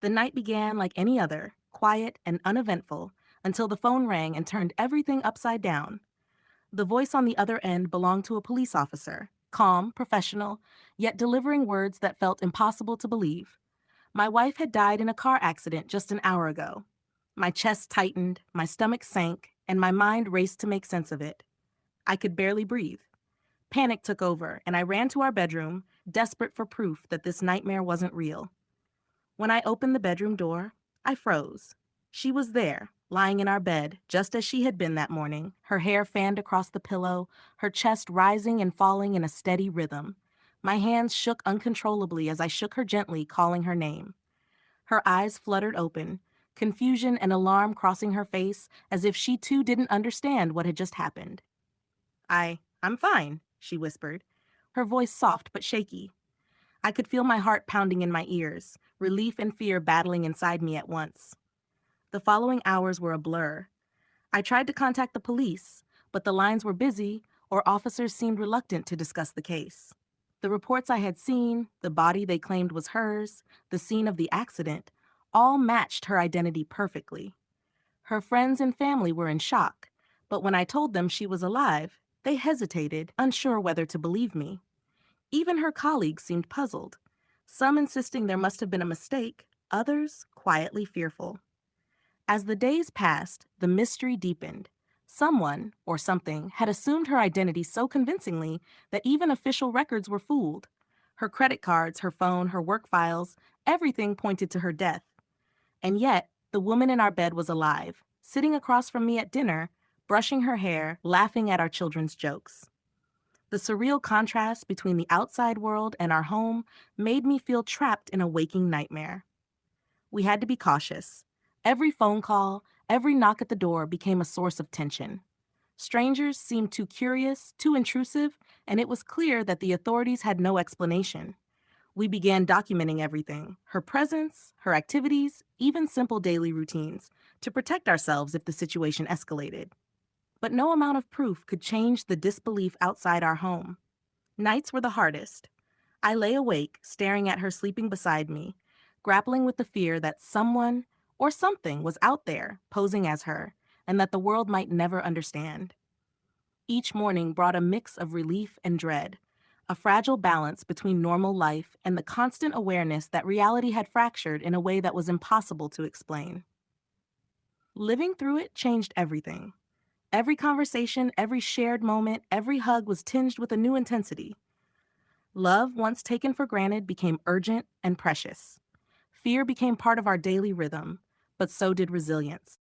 The night began like any other, quiet and uneventful, until the phone rang and turned everything upside down. The voice on the other end belonged to a police officer, calm, professional, yet delivering words that felt impossible to believe. My wife had died in a car accident just an hour ago. My chest tightened, my stomach sank, and my mind raced to make sense of it. I could barely breathe. Panic took over, and I ran to our bedroom, desperate for proof that this nightmare wasn't real. When I opened the bedroom door, I froze. She was there, lying in our bed, just as she had been that morning, her hair fanned across the pillow, her chest rising and falling in a steady rhythm. My hands shook uncontrollably as I shook her gently, calling her name. Her eyes fluttered open, confusion and alarm crossing her face as if she too didn't understand what had just happened. I'm fine, she whispered, her voice soft but shaky. I could feel my heart pounding in my ears, relief and fear battling inside me at once. The following hours were a blur. I tried to contact the police, but the lines were busy or officers seemed reluctant to discuss the case. The reports I had seen, the body they claimed was hers, the scene of the accident, all matched her identity perfectly. Her friends and family were in shock, but when I told them she was alive, they hesitated, unsure whether to believe me. Even her colleagues seemed puzzled, some insisting there must have been a mistake, others quietly fearful. As the days passed, the mystery deepened. Someone, or something, had assumed her identity so convincingly that even official records were fooled. Her credit cards, her phone, her work files, everything pointed to her death. And yet, the woman in our bed was alive, sitting across from me at dinner, brushing her hair, laughing at our children's jokes. The surreal contrast between the outside world and our home made me feel trapped in a waking nightmare. We had to be cautious. Every phone call, every knock at the door became a source of tension. Strangers seemed too curious, too intrusive, and it was clear that the authorities had no explanation. We began documenting everything, her presence, her activities, even simple daily routines, to protect ourselves if the situation escalated. But no amount of proof could change the disbelief outside our home. Nights were the hardest. I lay awake, staring at her sleeping beside me, grappling with the fear that someone or something was out there posing as her, and that the world might never understand. Each morning brought a mix of relief and dread, a fragile balance between normal life and the constant awareness that reality had fractured in a way that was impossible to explain. Living through it changed everything. Every conversation, every shared moment, every hug was tinged with a new intensity. Love, once taken for granted, became urgent and precious. Fear became part of our daily rhythm, but so did resilience.